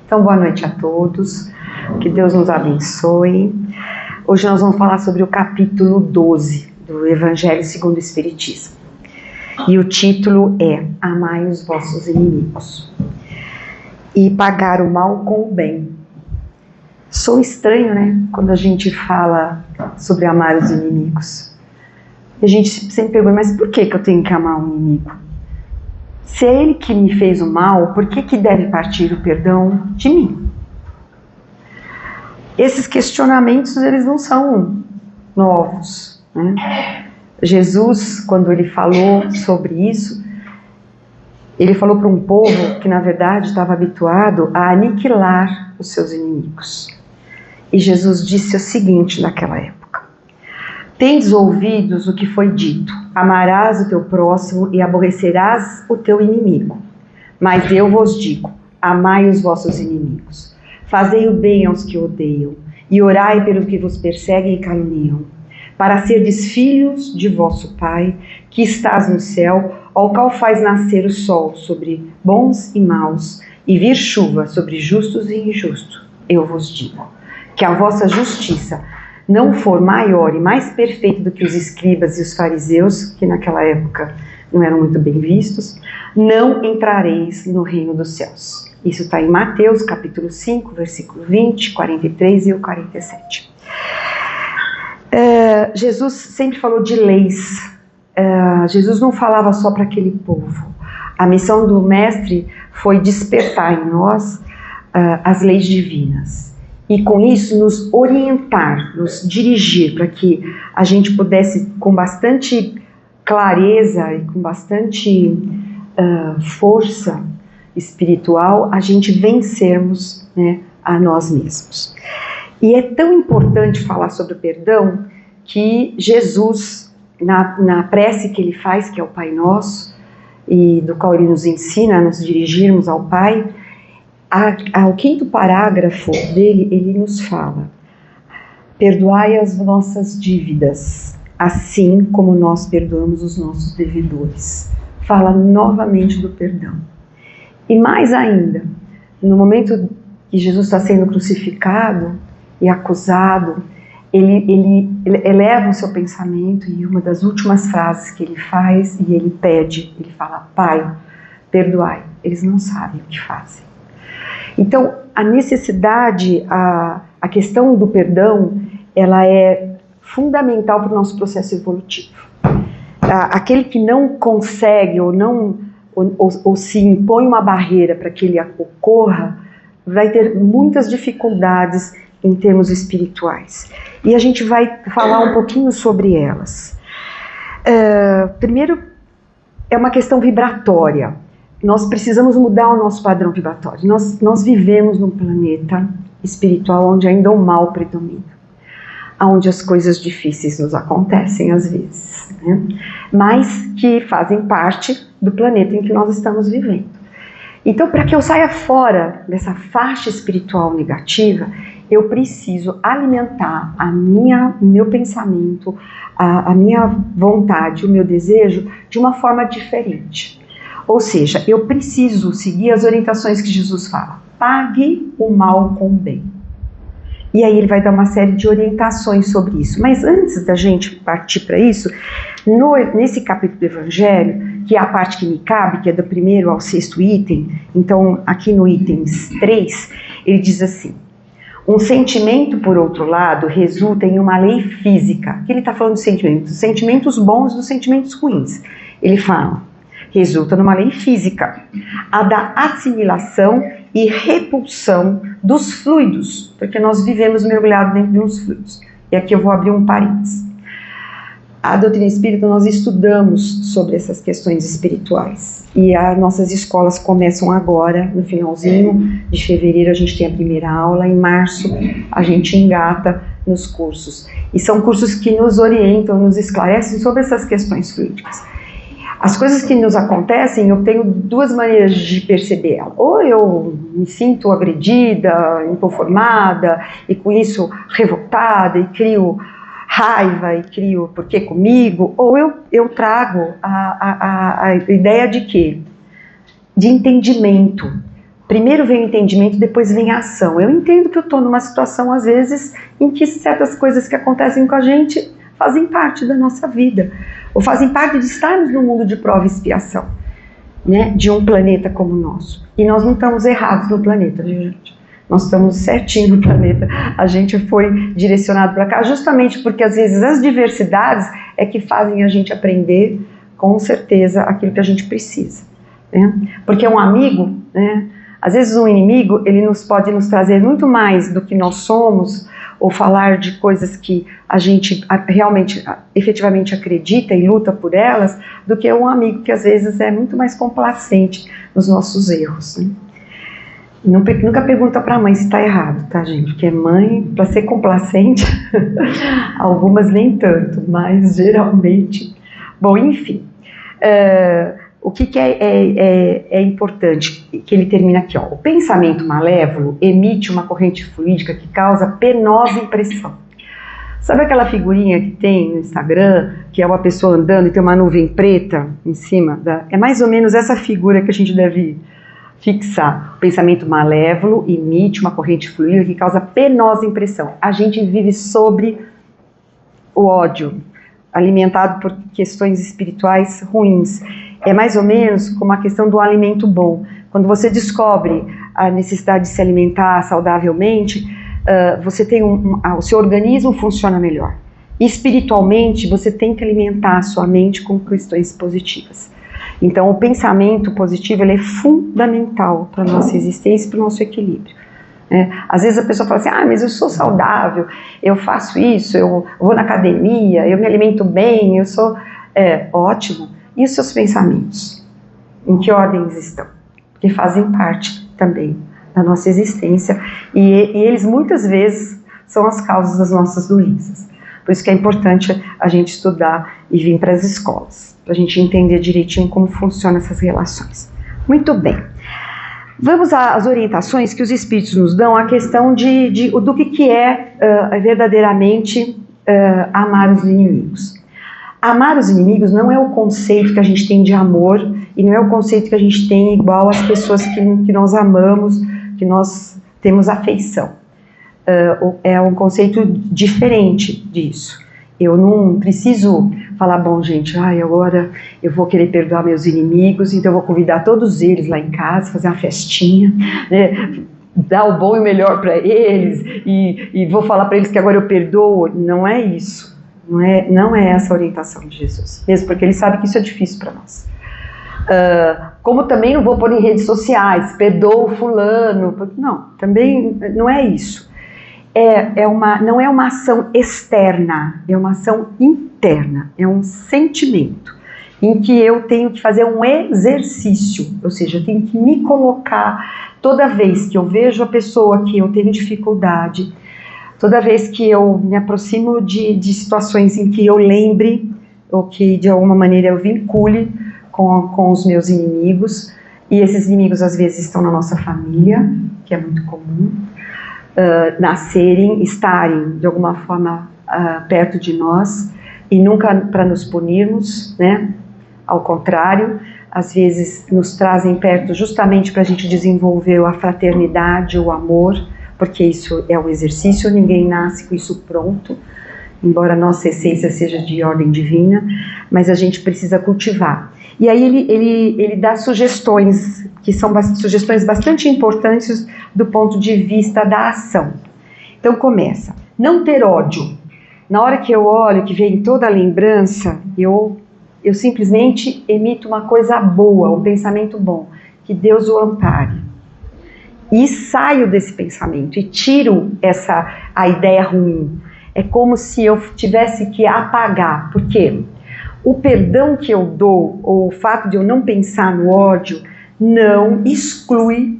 Então, boa noite a todos, que Deus nos abençoe. Hoje nós vamos falar sobre o capítulo 12 do Evangelho segundo o Espiritismo. E o título é Amai os vossos inimigos e pagar o mal com o bem. Sou estranho, né, quando a gente fala sobre amar os inimigos. E a gente sempre pergunta, mas por que eu tenho que amar um inimigo? Se é ele que me fez o mal, por que deve partir o perdão de mim? Esses questionamentos, eles não são novos, né? Jesus, quando ele falou sobre isso, ele falou para um povo que, na verdade, estava habituado a aniquilar os seus inimigos. E Jesus disse o seguinte naquela época: tendes ouvidos o que foi dito, amarás o teu próximo e aborrecerás o teu inimigo. Mas eu vos digo, amai os vossos inimigos, fazei o bem aos que odeiam, e orai pelos que vos perseguem e caluniam, para serdes filhos de vosso Pai, que estás no céu, ao qual faz nascer o sol sobre bons e maus, e vir chuva sobre justos e injustos. Eu vos digo, que a vossa justiça não for maior e mais perfeita do que os escribas e os fariseus, que naquela época não eram muito bem vistos, não entrareis no reino dos céus. Isso está em Mateus, capítulo 5, versículo 20, 43 e o 47. Jesus sempre falou de leis. Jesus não falava só para aquele povo. A missão do mestre foi despertar em nós as leis divinas. E com isso nos orientar, nos dirigir para que a gente pudesse, com bastante clareza e com bastante força espiritual, a gente vencermos, né, a nós mesmos. E é tão importante falar sobre o perdão que Jesus, na prece que ele faz, que é o Pai Nosso, e do qual ele nos ensina a nos dirigirmos ao Pai, ao quinto parágrafo dele, ele nos fala: perdoai as nossas dívidas, assim como nós perdoamos os nossos devedores. Fala novamente do perdão. E mais ainda, no momento que Jesus está sendo crucificado e acusado, ele eleva o seu pensamento, e uma das últimas frases que ele faz, e ele pede, ele fala: Pai, perdoai, eles não sabem o que fazem. Então, a necessidade, a questão do perdão, ela é fundamental para o nosso processo evolutivo. Aquele que não consegue ou se impõe uma barreira para que ele ocorra, vai ter muitas dificuldades em termos espirituais. E a gente vai falar um pouquinho sobre elas. Primeiro, é uma questão vibratória. Nós precisamos mudar o nosso padrão vibratório. Nós vivemos num planeta espiritual onde ainda o mal predomina, onde as coisas difíceis nos acontecem às vezes, né? Mas que fazem parte do planeta em que nós estamos vivendo. Então, para que eu saia fora dessa faixa espiritual negativa, eu preciso alimentar o meu pensamento, a minha vontade, o meu desejo de uma forma diferente. Ou seja, eu preciso seguir as orientações que Jesus fala. Pague o mal com o bem. E aí ele vai dar uma série de orientações sobre isso. Mas antes da gente partir para isso, nesse capítulo do Evangelho, que é a parte que me cabe, que é do 1º ao 6º item, então aqui no item 3, ele diz assim: um sentimento, por outro lado, resulta em uma lei física. Que ele está falando de sentimentos, dos sentimentos bons e dos sentimentos ruins. Ele fala: resulta numa lei física, a da assimilação e repulsão dos fluidos, porque nós vivemos mergulhados dentro de uns fluidos. E aqui eu vou abrir um parênteses. A doutrina espírita, nós estudamos sobre essas questões espirituais, e as nossas escolas começam agora, no finalzinho de fevereiro a gente tem a primeira aula, em março a gente engata nos cursos, e são cursos que nos orientam, nos esclarecem sobre essas questões fluídicas. As coisas que nos acontecem, eu tenho duas maneiras de perceber ela. Ou eu me sinto agredida, inconformada, e com isso revoltada, e crio raiva, e crio por que comigo, ou eu trago a ideia de quê? De entendimento. Primeiro vem o entendimento, depois vem a ação. Eu entendo que eu estou numa situação, às vezes, em que certas coisas que acontecem com a gente fazem parte da nossa vida, ou fazem parte de estarmos no mundo de prova e expiação, né, de um planeta como o nosso. E nós não estamos errados no planeta, gente. Nós estamos certinho no planeta. A gente foi direcionado para cá justamente porque, às vezes, as diversidades é que fazem a gente aprender, com certeza, aquilo que a gente precisa, né? Porque um amigo, né, às vezes um inimigo, ele pode nos trazer muito mais do que nós somos, ou falar de coisas que a gente realmente, efetivamente acredita e luta por elas, do que um amigo que às vezes é muito mais complacente nos nossos erros, né? Nunca pergunta para a mãe se está errado, tá, gente? Porque mãe, para ser complacente, algumas nem tanto, mas geralmente... Bom, enfim... o que é importante, que ele termina aqui, ó. O pensamento malévolo emite uma corrente fluídica que causa penosa impressão. Sabe aquela figurinha que tem no Instagram, que é uma pessoa andando e tem uma nuvem preta em cima? É mais ou menos essa figura que a gente deve fixar. O pensamento malévolo emite uma corrente fluídica que causa penosa impressão. A gente vive sobre o ódio, alimentado por questões espirituais ruins. É mais ou menos como a questão do alimento bom. Quando você descobre a necessidade de se alimentar saudavelmente, você tem o seu organismo funciona melhor. Espiritualmente, você tem que alimentar a sua mente com questões positivas. Então, o pensamento positivo ele é fundamental para a nossa existência e para o nosso equilíbrio. Às vezes a pessoa fala assim, mas eu sou saudável, eu faço isso, eu vou na academia, eu me alimento bem, eu sou... ótimo. E os seus pensamentos? Em que ordem eles estão? Porque fazem parte também da nossa existência e eles muitas vezes são as causas das nossas doenças. Por isso que é importante a gente estudar e vir para as escolas, para a gente entender direitinho como funcionam essas relações. Muito bem. Vamos às orientações que os espíritos nos dão, a questão do que é verdadeiramente amar os inimigos. Amar os inimigos não é o conceito que a gente tem de amor e não é o conceito que a gente tem igual às pessoas que nós amamos, que nós temos afeição. É um conceito diferente disso. Eu não preciso falar, bom, gente, agora eu vou querer perdoar meus inimigos, então eu vou convidar todos eles lá em casa, fazer uma festinha, né, dar o bom e o melhor para eles e vou falar para eles que agora eu perdoo. Não é isso. Não é essa a orientação de Jesus, mesmo porque ele sabe que isso é difícil para nós. Como também não vou pôr em redes sociais, perdoo fulano, não, também não é isso. Não é uma ação externa, é uma ação interna, é um sentimento em que eu tenho que fazer um exercício, ou seja, eu tenho que me colocar toda vez que eu vejo a pessoa que eu tenho dificuldade, toda vez que eu me aproximo de situações em que eu lembre, ou que de alguma maneira eu vincule com os meus inimigos, e esses inimigos às vezes estão na nossa família, que é muito comum, nascerem, estarem de alguma forma perto de nós, e nunca para nos punirmos, né? Ao contrário, às vezes nos trazem perto justamente para a gente desenvolver a fraternidade, o amor, porque isso é um exercício, ninguém nasce com isso pronto, embora a nossa essência seja de ordem divina, mas a gente precisa cultivar. E aí ele dá sugestões, que são sugestões bastante importantes do ponto de vista da ação. Então começa, não ter ódio. Na hora que eu olho, que vem toda a lembrança, eu simplesmente emito uma coisa boa, um pensamento bom, que Deus o ampare. E saio desse pensamento e tiro a ideia ruim. É como se eu tivesse que apagar. Por quê? O perdão que eu dou, ou o fato de eu não pensar no ódio, não exclui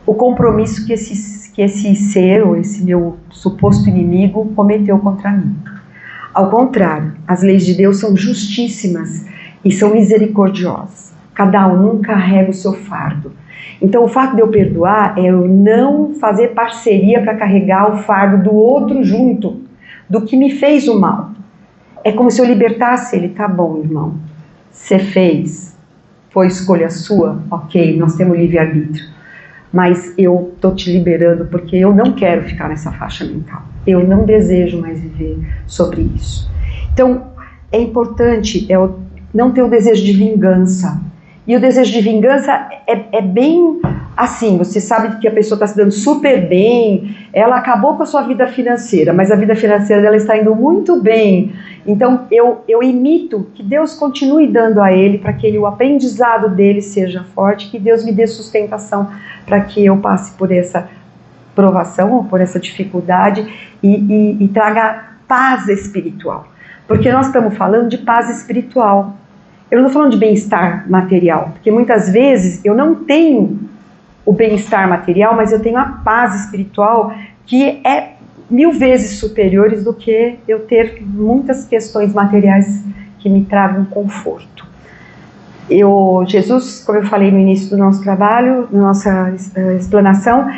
o compromisso que esse ser, ou esse meu suposto inimigo, cometeu contra mim. Ao contrário, as leis de Deus são justíssimas e são misericordiosas. Cada um carrega o seu fardo. Então, o fato de eu perdoar é eu não fazer parceria para carregar o fardo do outro junto, do que me fez o mal. É como se eu libertasse ele. Tá bom, irmão, você fez, foi escolha sua, ok, nós temos livre-arbítrio, mas eu estou te liberando porque eu não quero ficar nessa faixa mental, eu não desejo mais viver sobre isso. Então, é importante não ter o desejo de vingança. E o desejo de vingança é bem assim, você sabe que a pessoa está se dando super bem, ela acabou com a sua vida financeira, mas a vida financeira dela está indo muito bem. Então eu imito que Deus continue dando a ele, para que o aprendizado dele seja forte, que Deus me dê sustentação para que eu passe por essa provação ou por essa dificuldade e traga paz espiritual. Porque nós estamos falando de paz espiritual. Eu não estou falando de bem-estar material, porque muitas vezes eu não tenho o bem-estar material, mas eu tenho a paz espiritual, que é 1000 vezes superiores do que eu ter muitas questões materiais que me tragam conforto. Jesus, como eu falei no início do nosso trabalho, na nossa explanação,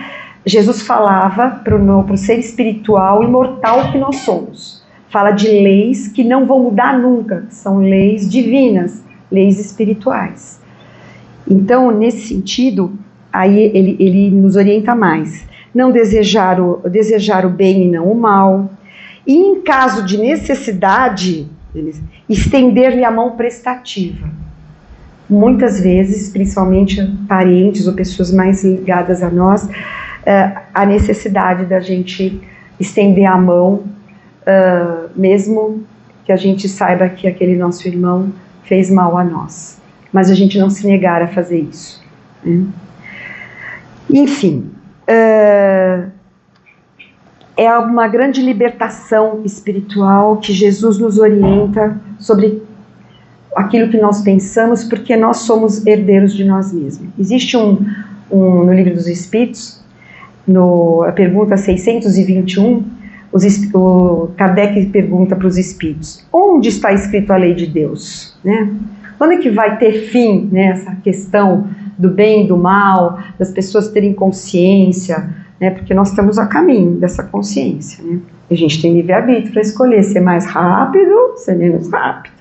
Jesus falava para o ser espiritual imortal que nós somos. Fala de leis que não vão mudar nunca, são leis divinas, leis espirituais. Então, nesse sentido, aí ele nos orienta mais. Não desejar o bem e não o mal. E em caso de necessidade, estender-lhe a mão prestativa. Muitas vezes, principalmente parentes ou pessoas mais ligadas a nós, a necessidade da gente estender a mão, mesmo que a gente saiba que aquele nosso irmão fez mal a nós, mas a gente não se negar a fazer isso, né? Enfim, é uma grande libertação espiritual que Jesus nos orienta sobre aquilo que nós pensamos, porque nós somos herdeiros de nós mesmos. Existe no Livro dos Espíritos, a pergunta 621, o Kardec pergunta para os espíritos: onde está escrito a lei de Deus? Né? Quando é que vai ter fim, né, essa questão do bem e do mal, das pessoas terem consciência, né, porque nós estamos a caminho dessa consciência. Né? A gente tem livre-arbítrio para escolher ser mais rápido, ser menos rápido.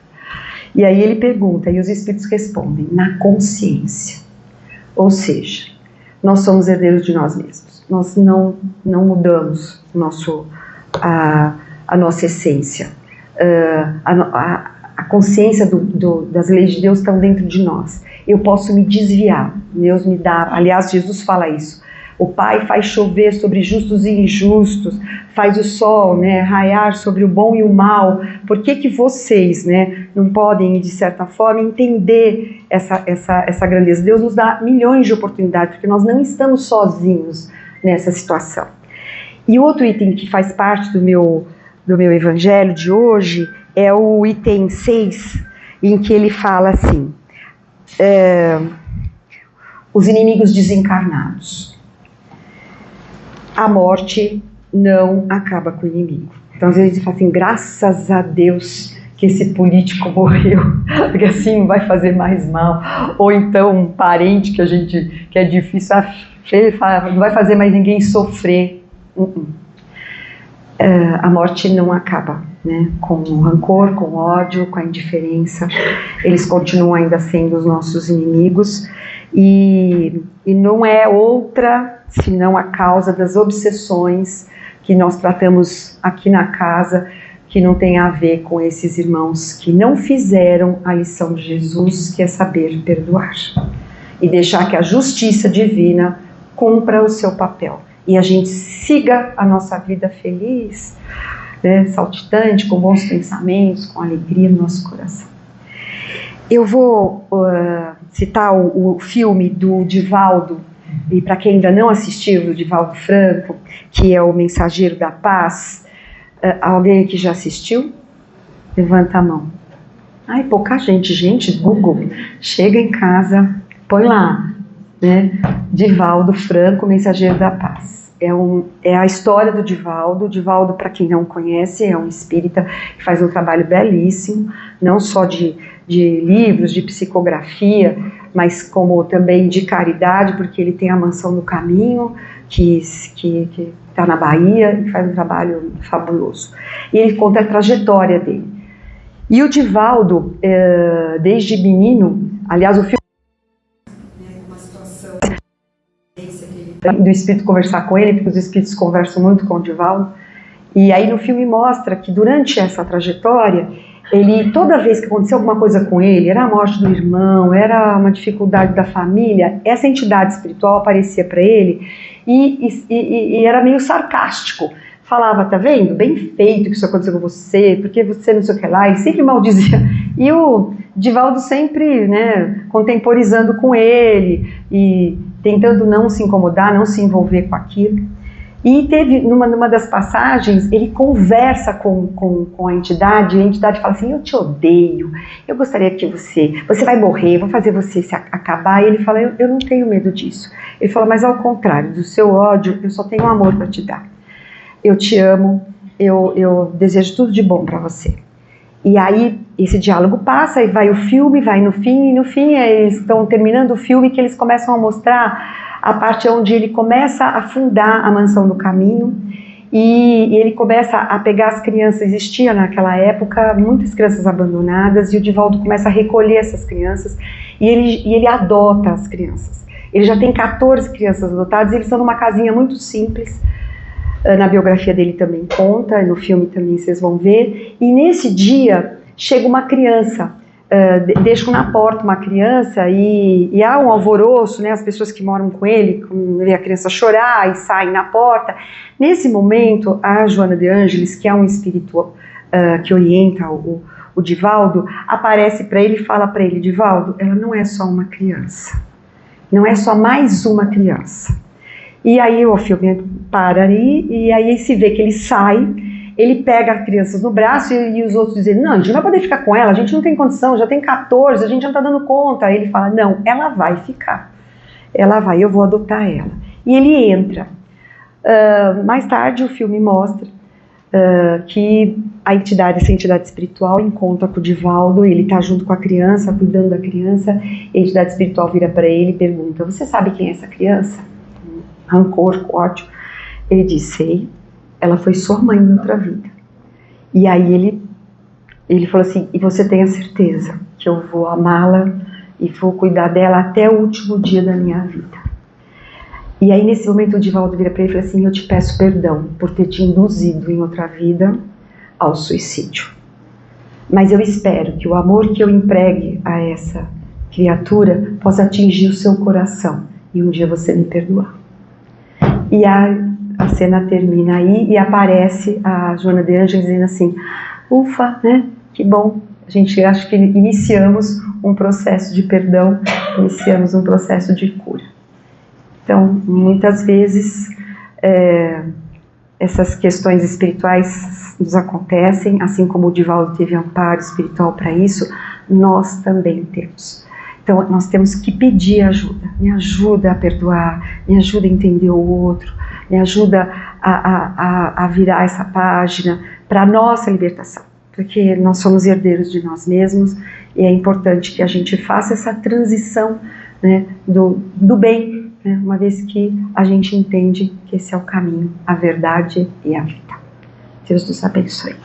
E aí ele pergunta, e os espíritos respondem: na consciência. Ou seja, nós somos herdeiros de nós mesmos. Nós não mudamos a nossa essência. A consciência das leis de Deus estão dentro de nós. Eu posso me desviar. Deus me dá, aliás, Jesus fala isso. O Pai faz chover sobre justos e injustos, faz o sol, né, raiar sobre o bom e o mal. Por que vocês, né, não podem, de certa forma, entender essa grandeza? Deus nos dá milhões de oportunidades, porque nós não estamos sozinhos nessa situação. E outro item que faz parte do meu evangelho de hoje é o item 6, em que ele fala assim: os inimigos desencarnados. A morte não acaba com o inimigo. Então, às vezes a gente fala assim: graças a Deus que esse político morreu, porque assim não vai fazer mais mal. Ou então um parente que é difícil, não vai fazer mais ninguém sofrer. A morte não acaba, né, com o rancor, com o ódio, com a indiferença. Eles continuam ainda sendo os nossos inimigos, e não é outra senão a causa das obsessões que nós tratamos aqui na casa, que não tem a ver com esses irmãos que não fizeram a lição de Jesus, que é saber perdoar e deixar que a justiça divina cumpra o seu papel. E a gente siga a nossa vida feliz, né, saltitante, com bons pensamentos, com alegria no nosso coração. Eu vou citar o filme do Divaldo, e para quem ainda não assistiu, do Divaldo Franco, que é o Mensageiro da Paz. Alguém aqui já assistiu? Levanta a mão. Ai, pouca gente. Gente, Google, chega em casa, põe lá, né? Divaldo Franco, Mensageiro da Paz. É a história do Divaldo. O Divaldo, para quem não conhece, é um espírita que faz um trabalho belíssimo, não só de livros, de psicografia, mas como também de caridade, porque ele tem a Mansão no Caminho, que está na Bahia, e faz um trabalho fabuloso. E ele conta a trajetória dele. E o Divaldo, desde menino, aliás, o filme do espírito conversar com ele, porque os espíritos conversam muito com o Divaldo. E aí no filme mostra que durante essa trajetória, ele, toda vez que acontecia alguma coisa com ele, era a morte do irmão, era uma dificuldade da família, essa entidade espiritual aparecia para ele e era meio sarcástico. Falava, tá vendo? Bem feito que isso aconteceu com você, porque você não sei o que lá, e sempre maldizia. E o Divaldo sempre, né, contemporizando com ele e tentando não se incomodar, não se envolver com aquilo. E teve, numa das passagens, ele conversa com a entidade fala assim, eu te odeio, eu gostaria que você vai morrer, vou fazer você se acabar. E ele fala, eu não tenho medo disso. Ele fala, mas ao contrário, do seu ódio, eu só tenho amor para te dar. Eu te amo, eu desejo tudo de bom para você. E aí esse diálogo passa e vai o filme, vai no fim, e no fim eles estão terminando o filme que eles começam a mostrar a parte onde ele começa a fundar a Mansão do Caminho e ele começa a pegar as crianças. Existia naquela época muitas crianças abandonadas e o Divaldo começa a recolher essas crianças e ele adota as crianças. Ele já tem 14 crianças adotadas e eles estão numa casinha muito simples. Na biografia dele também conta, no filme também vocês vão ver. E nesse dia chega uma criança, deixam na porta uma criança e há um alvoroço, né, as pessoas que moram com ele, vê a criança chorar e saem na porta. Nesse momento, a Joana de Ângeles, que é um espírito que orienta o Divaldo, aparece para ele e fala para ele, Divaldo, ela não é só uma criança, não é só mais uma criança. E aí o filme para ali, e aí se vê que ele sai, ele pega as crianças no braço e os outros dizem, não, a gente não vai poder ficar com ela, a gente não tem condição, já tem 14, a gente não está dando conta. Aí ele fala, não, ela vai ficar, ela vai, eu vou adotar ela. E ele entra. Mais tarde o filme mostra que essa entidade espiritual encontra com o Divaldo, ele está junto com a criança, cuidando da criança, a entidade espiritual vira para ele e pergunta, você sabe quem é essa criança? Rancor, ódio. Ele disse, sei, ela foi sua mãe em outra vida. E aí ele falou assim, e você tem a certeza que eu vou amá-la e vou cuidar dela até o último dia da minha vida. E aí nesse momento o Divaldo vira para ele e fala assim, eu te peço perdão por ter te induzido em outra vida ao suicídio. Mas eu espero que o amor que eu empregue a essa criatura possa atingir o seu coração e um dia você me perdoar. E a cena termina aí e aparece a Joana de Ângeles dizendo assim, ufa, né, que bom, a gente acha que iniciamos um processo de perdão, iniciamos um processo de cura. Então, muitas vezes, essas questões espirituais nos acontecem, assim como o Divaldo teve amparo espiritual para isso, nós também temos. Então, nós temos que pedir ajuda. Me ajuda a perdoar, me ajuda a entender o outro, me ajuda a virar essa página para a nossa libertação. Porque nós somos herdeiros de nós mesmos e é importante que a gente faça essa transição, né, do bem, né, uma vez que a gente entende que esse é o caminho, a verdade e a vida. Deus nos abençoe.